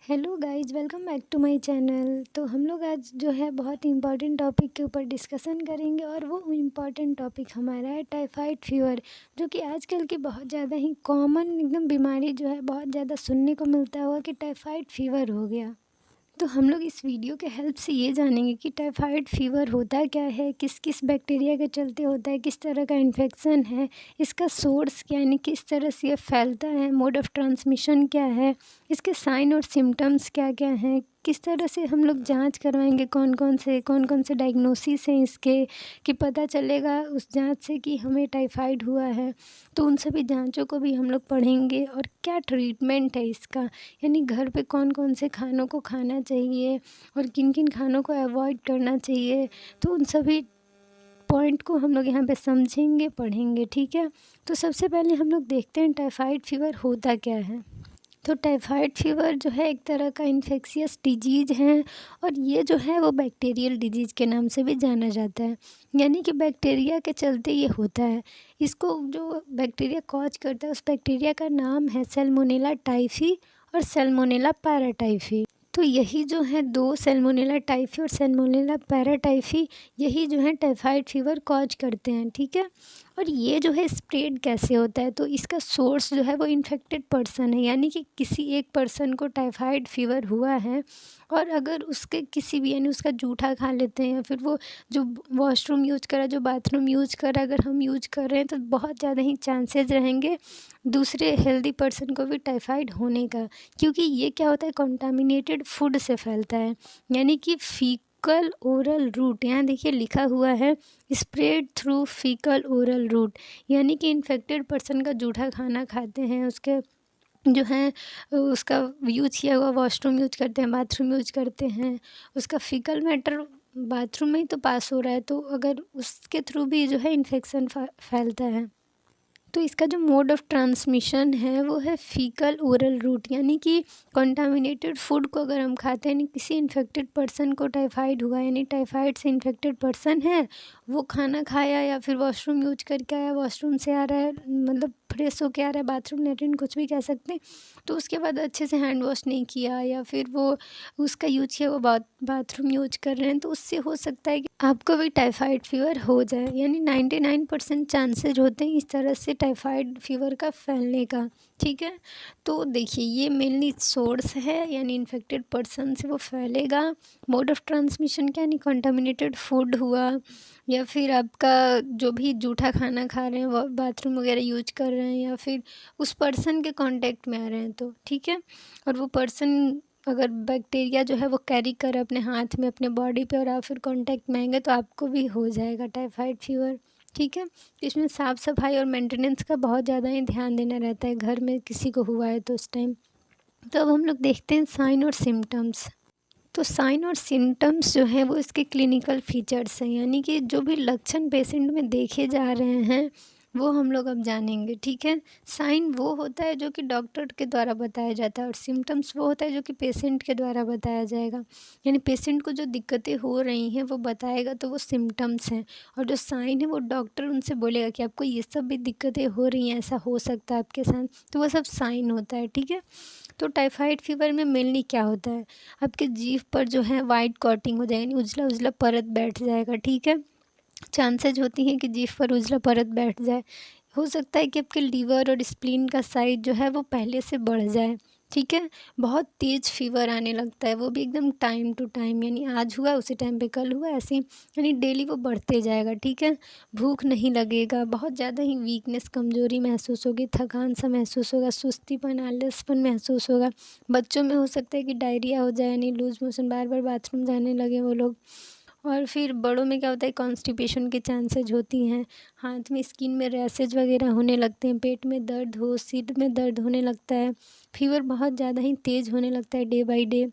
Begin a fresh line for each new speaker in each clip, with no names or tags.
Hello guys, welcome back to my channel. तो हम लोग आज जो है बहुत इम्पॉर्टेंट टॉपिक के ऊपर डिस्कशन करेंगे और वो इम्पॉर्टेंट टॉपिक हमारा है टाइफाइड फीवर, जो कि आजकल की बहुत ज़्यादा ही कॉमन एकदम बीमारी जो है बहुत ज़्यादा सुनने को मिलता हुआ कि टाइफाइड फीवर हो गया। तो हम लोग इस वीडियो के हेल्प से ये जानेंगे कि टाइफाइड फीवर होता क्या है, किस किस बैक्टीरिया के चलते होता है, किस तरह का इन्फेक्शन है, इसका सोर्स क्या यानी किस तरह से ये फैलता है, मोड ऑफ़ ट्रांसमिशन क्या है, इसके साइन और सिम्टम्स क्या क्या हैं, किस तरह से हम लोग जांच करवाएंगे, कौन कौन से डायग्नोसिस हैं इसके, कि पता चलेगा उस जांच से कि हमें टाइफाइड हुआ है। तो उन सभी जांचों को भी हम लोग पढ़ेंगे और क्या ट्रीटमेंट है इसका, यानी घर पे कौन कौन से खानों को खाना चाहिए और किन किन खानों को अवॉइड करना चाहिए। तो उन सभी पॉइंट को हम लोग यहाँ पे समझेंगे, पढ़ेंगे, ठीक है। तो सबसे पहले हम लोग देखते हैं टाइफाइड फीवर होता क्या है। तो टाइफाइड फीवर जो है एक तरह का इन्फेक्शियस डिजीज़ है और ये जो है वो बैक्टीरियल डिजीज़ के नाम से भी जाना जाता है, यानी कि बैक्टीरिया के चलते ये होता है। इसको जो बैक्टीरिया कॉज करता है उस बैक्टीरिया का नाम है सैल्मोनेला टाइफी और सैल्मोनेला पैराटाइफी। तो यही जो है दो, सैल्मोनेला टाइफी और सैल्मोनेला पैराटाइफी, यही जो है टाइफाइड फीवर कॉज करते हैं, ठीक है। और ये जो है स्प्रेड कैसे होता है, तो इसका सोर्स जो है वो इन्फेक्टेड पर्सन है, यानी कि किसी एक पर्सन को टाइफाइड फीवर हुआ है और अगर उसके किसी भी, यानी उसका जूठा खा लेते हैं या फिर वो जो वॉशरूम यूज करा, जो बाथरूम यूज करा, अगर हम यूज कर रहे हैं तो बहुत ज़्यादा ही चांसेस रहेंगे दूसरे हेल्दी पर्सन को भी टाइफाइड होने का, क्योंकि ये क्या होता है कंटामिनेटेड फूड से फैलता है, यानी कि फीकल ओरल रूट। यहाँ देखिए लिखा हुआ है spread through faecal oral route, यानी कि इन्फेक्टेड पर्सन का जूठा खाना खाते हैं, उसके जो है उसका यूज किया हुआ वॉशरूम यूज करते हैं, बाथरूम यूज करते हैं, उसका फीकल मैटर बाथरूम में ही तो पास हो रहा है, तो अगर उसके थ्रू भी जो है इन्फेक्शन फैलता है। तो इसका जो मोड ऑफ़ ट्रांसमिशन है वो है फीकल ओरल रूट, यानी कि कंटामिनेटेड फूड को अगर हम खाते हैं, यानी किसी इन्फेक्टेड पर्सन को टाइफाइड हुआ, यानी टाइफाइड से इन्फेक्टेड पर्सन है, वो खाना खाया या फिर वॉशरूम यूज करके आया, वॉशरूम से आ रहा है, मतलब फ्रेश होके आ रहा है, बाथरूम लेटरिन कुछ भी कह सकते हैं, तो उसके बाद अच्छे से हैंड वॉश नहीं किया या फिर वो उसका यूज किया वो बाथरूम यूज कर रहे हैं, तो उससे हो सकता है कि आपको भी टाइफाइड फीवर हो जाए। यानी 99% चांसेज होते हैं इस तरह से टाइफाइड फीवर का फैलने का, ठीक है। तो देखिए ये मेनली सोर्स है, यानी इन्फेक्टेड पर्सन से वो फैलेगा। मोड ऑफ़ ट्रांसमिशन क्या, यानी कंटामिनेटेड फूड हुआ या फिर आपका जो भी जूठा खाना खा रहे हैं, वो बाथरूम वगैरह यूज कर रहे हैं या फिर उस पर्सन के कांटेक्ट में आ रहे हैं, तो ठीक है। और वो पर्सन अगर बैक्टीरिया जो है वो कैरी कर अपने हाथ में, अपने बॉडी पे, और आप फिर कांटेक्ट में आएंगे तो आपको भी हो जाएगा टाइफाइड फीवर, ठीक है। इसमें साफ़ सफाई और मेंटेनेंस का बहुत ज़्यादा ही ध्यान देना रहता है, घर में किसी को हुआ है तो उस टाइम। तो अब हम लोग देखते हैं साइन और सिम्टम्स। तो साइन और सिम्टम्स जो हैं वो इसके क्लिनिकल फीचर्स हैं, यानी कि जो भी लक्षण पेशेंट में देखे जा रहे हैं वो हम लोग अब जानेंगे, ठीक है। साइन वो होता है जो कि डॉक्टर के द्वारा बताया जाता है और सिम्टम्स वो होता है जो कि पेशेंट के द्वारा बताया जाएगा, यानी पेशेंट को जो दिक्कतें हो रही हैं वो बताएगा तो वो सिम्टम्स हैं, और जो साइन है वो डॉक्टर उनसे बोलेगा कि आपको ये सब भी दिक्कतें हो रही हैं, ऐसा हो सकता है आपके साथ, तो वो सब साइन होता है, ठीक है। तो टाइफाइड फीवर में मेनली क्या होता है, आपके जीभ पर जो है वाइट कोटिंग हो जाएगी, उजला उजला परत बैठ जाएगा, ठीक है। चांसेज होती हैं कि जीभ पर उजला परत बैठ जाए। हो सकता है कि आपके लीवर और स्प्लीन का साइज जो है वो पहले से बढ़ जाए, ठीक है। बहुत तेज़ फीवर आने लगता है, वो भी एकदम टाइम टू टाइम, यानी आज हुआ उसी टाइम पे कल हुआ, ऐसे ही यानी डेली वो बढ़ते जाएगा, ठीक है। भूख नहीं लगेगा, बहुत ज़्यादा ही वीकनेस, कमज़ोरी महसूस होगी, थकान सा महसूस होगा, सुस्तीपन, आलसपन महसूस होगा। बच्चों में हो सकता है कि डायरिया हो जाए, यानी लूज़ मोशन, बार बार बाथरूम जाने लगे वो लोग। और फिर बड़ों में क्या होता है कॉन्स्टिपेशन के चांसेज होती हैं, हाथ में स्किन में रैसेज वगैरह होने लगते हैं, पेट में दर्द हो, सिर में दर्द होने लगता है, फीवर बहुत ज़्यादा ही तेज़ होने लगता है डे बाय डे।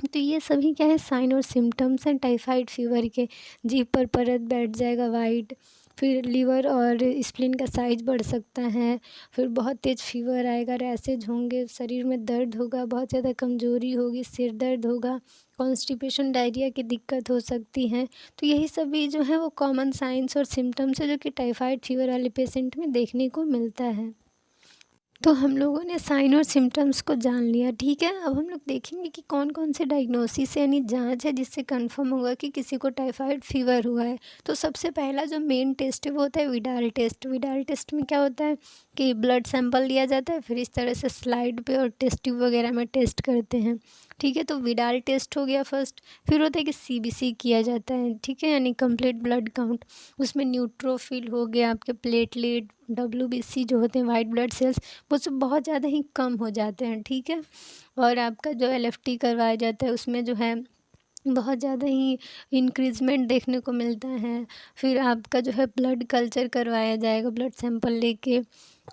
तो ये सभी क्या है साइन और सिम्टम्स हैं टाइफाइड फीवर के। जीभ पर परत बैठ जाएगा वाइट, फिर लीवर और स्प्लीन का साइज बढ़ सकता है, फिर बहुत तेज़ फीवर आएगा, रैसेज होंगे, शरीर में दर्द होगा, बहुत ज़्यादा कमज़ोरी होगी, सिर दर्द होगा, कॉन्स्टिपेशन, डायरिया की दिक्कत हो सकती है। तो यही सभी जो है वो कॉमन साइंस और सिम्टम्स है जो कि टाइफाइड फीवर वाले पेशेंट में देखने को मिलता है। तो हम लोगों ने साइन और सिम्टम्स को जान लिया, ठीक है। अब हम लोग देखेंगे कि कौन कौन से डायग्नोसिस यानी जांच है जिससे कंफर्म होगा कि किसी को टाइफाइड फीवर हुआ है। तो सबसे पहला जो मेन टेस्ट है वो होता है विडाल टेस्ट। विडाल टेस्ट में क्या होता है कि ब्लड सैंपल लिया जाता है, फिर इस तरह से स्लाइड पे और टेस्ट ट्यूब वगैरह में टेस्ट करते हैं, ठीक है। तो विडाल टेस्ट हो गया फर्स्ट। फिर होता है कि सीबीसी किया जाता है, ठीक है, यानी कंप्लीट ब्लड काउंट। उसमें न्यूट्रोफिल हो गया, आपके प्लेटलेट, डब्ल्यूबीसी जो होते हैं वाइट ब्लड सेल्स, वो सब बहुत ज़्यादा ही कम हो जाते हैं, ठीक है। और आपका जो एलएफटी करवाया जाता है उसमें जो है बहुत ज़्यादा ही इंक्रीजमेंट देखने को मिलता है। फिर आपका जो है ब्लड कल्चर करवाया जाएगा ब्लड सैंपल लेके,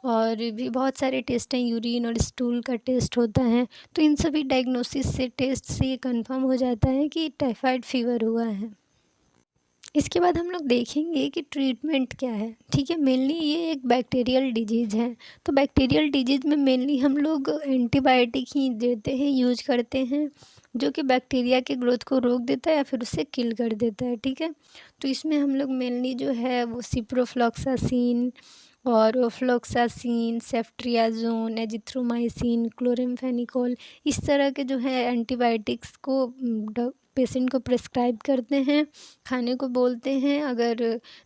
और भी बहुत सारे टेस्ट हैं, यूरिन और स्टूल का टेस्ट होता है। तो इन सभी डायग्नोसिस से, टेस्ट से ये कंफर्म हो जाता है कि टाइफाइड फीवर हुआ है। इसके बाद हम लोग देखेंगे कि ट्रीटमेंट क्या है, ठीक है। मेनली ये एक बैक्टीरियल डिजीज़ है। तो बैक्टीरियल डिजीज़ में मेनली हम लोग एंटीबायोटिक ही देते हैं, यूज करते हैं, जो कि बैक्टीरिया के ग्रोथ को रोक देता है या फिर उसे किल कर देता है, ठीक है। तो इसमें हम लोग मेनली जो है वो सिप्रोफ्लॉक्सासिन और ओफ्लॉक्सासिन, सेफ्ट्रियाज़ोन, एजिथ्रोमाइसिन, क्लोरामफेनिकोल, इस तरह के जो है एंटीबायोटिक्स को पेशेंट को प्रिस्क्राइब करते हैं, खाने को बोलते हैं। अगर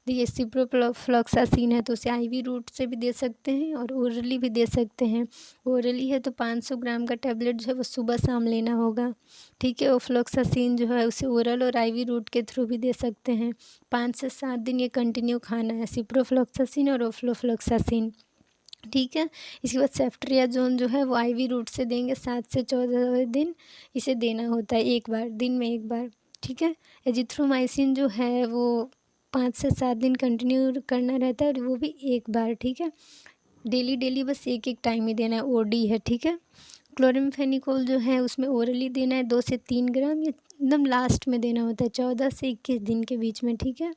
ये सिप्रोफ्लॉक्सासिन है तो उसे आईवी रूट से भी दे सकते हैं और ओरली भी दे सकते हैं। ओरली है तो 500 ग्राम का टैबलेट जो है वो सुबह शाम लेना होगा, ठीक है। ओफ्लॉक्सासिन जो है उसे ओरल और आईवी रूट के थ्रू भी दे सकते हैं। 5 से 7 दिन ये कंटिन्यू खाना है, सिप्रोफ्लॉक्सासिन और ओफ्लॉक्सासिन, ठीक है। इसके बाद सेफ्ट्रियाज़ोन जो है वो आईवी रूट से देंगे, 7 से 14 दिन इसे देना होता है, एक बार, दिन में एक बार, ठीक है। एजिथ्रोमाइसिन जो है वो 5 से 7 दिन कंटिन्यू करना रहता है और वो भी एक बार, ठीक है। डेली डेली बस एक एक टाइम ही देना है, ओडी है, ठीक है। क्लोरामफेनिकोल जो है उसमें ओरली देना है 2 से 3 ग्राम, ये एकदम लास्ट में देना होता है 14 से 21 दिन के बीच में, ठीक है।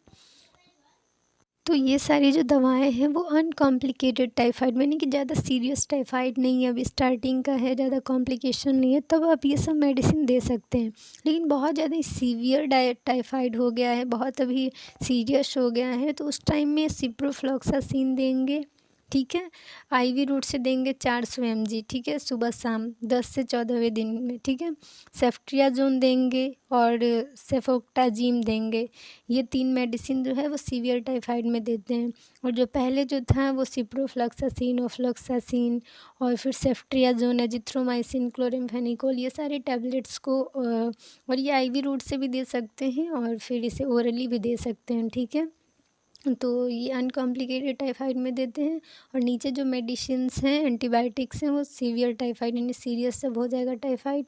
तो ये सारी जो दवाएं हैं वो अनकॉम्प्लिकेटेड टाइफाइड, यानी कि ज़्यादा सीरियस टाइफाइड नहीं है, अभी स्टार्टिंग का है, ज़्यादा कॉम्प्लिकेशन नहीं है, तब आप ये सब मेडिसिन दे सकते हैं। लेकिन बहुत ज़्यादा सीवियर टाइफाइड हो गया है, बहुत अभी सीरियस हो गया है, तो उस टाइम में सिप्रोफ्लॉक्सासिन देंगे, ठीक है। आईवी रूट से देंगे 400 mg, ठीक है, सुबह शाम 10 से 14वें दिन में, ठीक है। सेफ्ट्रियाज़ोन देंगे और सेफोक्टाजिम देंगे। ये 3 मेडिसिन जो है वो सीवियर टाइफाइड में देते हैं। और जो पहले जो था वो सिप्रोफ्लॉक्सासिन, ओफ्लॉक्सासिन और फिर सेफ्ट्रियाज़ोन, एजिथ्रोमाइसिन, क्लोरामफेनिकोल, ये सारे टैबलेट्स को और ये आईवी रूट से भी दे सकते हैं और फिर इसे ओरली भी दे सकते हैं, ठीक है। तो ये अनकॉम्प्लिकेटेड टाइफाइड में देते हैं। और नीचे जो मेडिसिन्स हैं, एंटीबायोटिक्स हैं, वो सीवियर टाइफाइड यानी सीरियस जब हो जाएगा टाइफाइड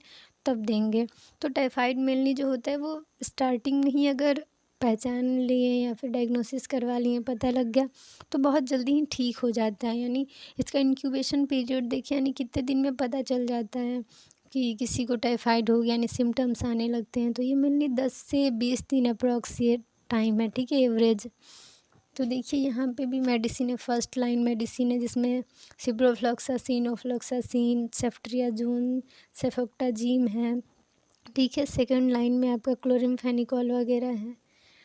तब देंगे। तो टाइफाइड मेनली जो होता है वो स्टार्टिंग में ही अगर पहचान लिए या फिर डायग्नोसिस करवा लिए, पता लग गया, तो बहुत जल्दी ही ठीक हो जाता है। यानी इसका इंक्यूबेशन पीरियड देखिए, यानी कितने दिन में पता चल जाता है कि किसी को टाइफाइड हो गया, यानी सिम्टम्स आने लगते हैं। तो ये मेनली 10 से 20 दिन अप्रॉक्सिएट टाइम है, ठीक है, एवरेज। तो देखिए यहाँ पे भी मेडिसिन है, फर्स्ट लाइन मेडिसिन है जिसमें सिप्रोफ्लॉक्सासिन, ओफ्लॉक्सासिन, सेफ्ट्रियाज़ोन, सेफोक्टाजिम है, ठीक है। सेकंड लाइन में आपका क्लोरामफेनिकोल वगैरह है।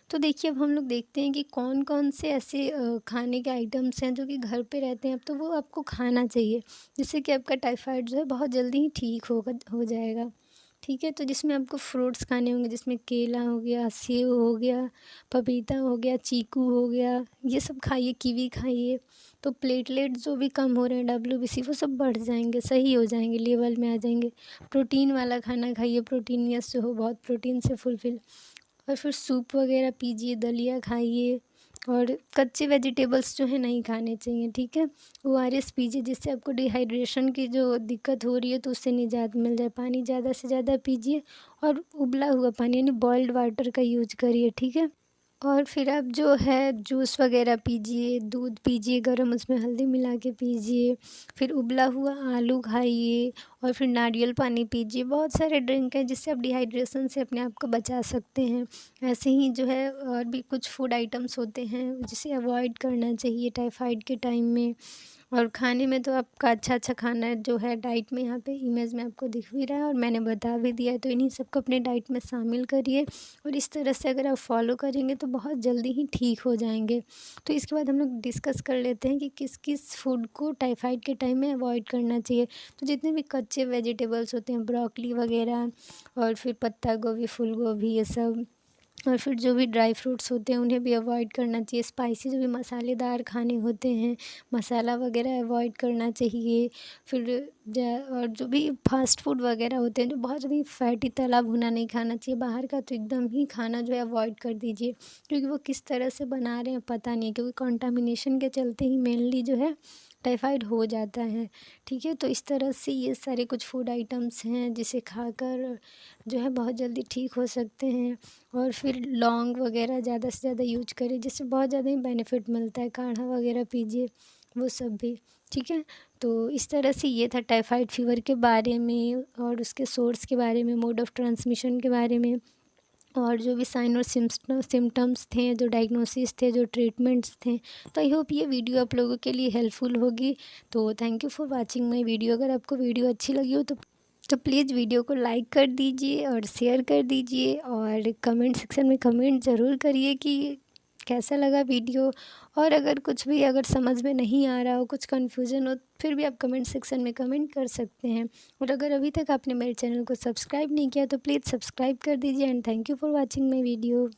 तो देखिए अब हम लोग देखते हैं कि कौन कौन से ऐसे खाने के आइटम्स हैं जो कि घर पे रहते हैं, अब तो वो आपको खाना चाहिए, जिससे कि आपका टाइफाइड जो है बहुत जल्दी ही ठीक हो जाएगा, ठीक है। तो जिसमें आपको फ्रूट्स खाने होंगे, जिसमें केला हो गया, सेब हो गया, पपीता हो गया, चीकू हो गया, ये सब खाइए, कीवी खाइए। तो प्लेटलेट जो भी कम हो रहे हैं, डब्ल्यूबीसी, वो सब बढ़ जाएंगे, सही हो जाएंगे, लेवल में आ जाएंगे। प्रोटीन वाला खाना खाइए, प्रोटीनियस जो हो, बहुत प्रोटीन से फुलफिल। और फिर सूप वगैरह पीजिए, दलिया खाइए, और कच्चे वेजिटेबल्स जो है नहीं खाने चाहिए, ठीक है। ओआरएस पीजिए, जिससे आपको डिहाइड्रेशन की जो दिक्कत हो रही है तो उससे निजात मिल जाए। पानी ज़्यादा से ज़्यादा पीजिए और उबला हुआ पानी यानी बॉइल्ड वाटर का यूज करिए, ठीक है। और फिर आप जो है जूस वगैरह पीजिए, दूध पीजिए गर्म, उसमें हल्दी मिला के पीजिए। फिर उबला हुआ आलू खाइए और फिर नारियल पानी पीजिए। बहुत सारे ड्रिंक हैं जिससे आप डिहाइड्रेशन से अपने आप को बचा सकते हैं। ऐसे ही जो है और भी कुछ फूड आइटम्स होते हैं जिसे अवॉइड करना चाहिए टाइफाइड के टाइम में। और खाने में तो आपका अच्छा खाना जो है डाइट में यहाँ पे इमेज में आपको दिख भी रहा है और मैंने बता भी दिया है। तो इन्हीं सबको अपने डाइट में शामिल करिए और इस तरह से अगर आप फॉलो करेंगे तो बहुत जल्दी ही ठीक हो जाएंगे। तो इसके बाद हम लोग डिस्कस कर लेते हैं कि किस किस फूड को टाइफाइड के टाइम में अवॉइड करना चाहिए। तो जितने भी कच्चे वेजिटेबल्स होते हैं, ब्रोकली वगैरह और फिर पत्ता गोभी, फूल गोभी, ये सब, और फिर जो भी ड्राई फ्रूट्स होते हैं उन्हें भी अवॉइड करना चाहिए। स्पाइसी जो भी मसालेदार खाने होते हैं, मसाला वगैरह अवॉइड करना चाहिए। फिर और जो भी फास्ट फूड वगैरह होते हैं जो बहुत ज़्यादा फैटी तला भुना नहीं खाना चाहिए। बाहर का तो एकदम ही खाना जो है अवॉइड कर दीजिए, क्योंकि वो किस तरह से बना रहे हैं पता नहीं, क्योंकि कंटामिनेशन के चलते ही मेनली जो है टाइफाइड हो जाता है। ठीक है, तो इस तरह से ये सारे कुछ फूड आइटम्स हैं जिसे खाकर जो है बहुत जल्दी ठीक हो सकते हैं। और फिर लौंग वगैरह ज़्यादा से ज़्यादा यूज करें, जिससे बहुत ज़्यादा ही बेनिफिट मिलता है। काढ़ा वगैरह पीजिए, वो सब भी। ठीक है, तो इस तरह से ये था टाइफाइड फीवर के बारे में और उसके सोर्स के बारे में, मोड ऑफ़ ट्रांसमिशन के बारे में, और जो भी साइन और सिम्टम्स थे, जो डायग्नोसिस थे, जो ट्रीटमेंट्स थे। तो आई होप ये वीडियो आप लोगों के लिए हेल्पफुल होगी। तो thank you for watching my video. अगर आपको वीडियो अच्छी लगी हो तो प्लीज़ वीडियो को लाइक कर दीजिए और शेयर कर दीजिए और कमेंट सेक्शन में कमेंट ज़रूर करिए कि कैसा लगा वीडियो। और अगर कुछ भी अगर समझ में नहीं आ रहा हो, कुछ कन्फ्यूज़न हो, फिर भी आप कमेंट सेक्शन में कमेंट कर सकते हैं। और अगर अभी तक आपने मेरे चैनल को सब्सक्राइब नहीं किया तो प्लीज़ सब्सक्राइब कर दीजिए। And thank you for watching my video.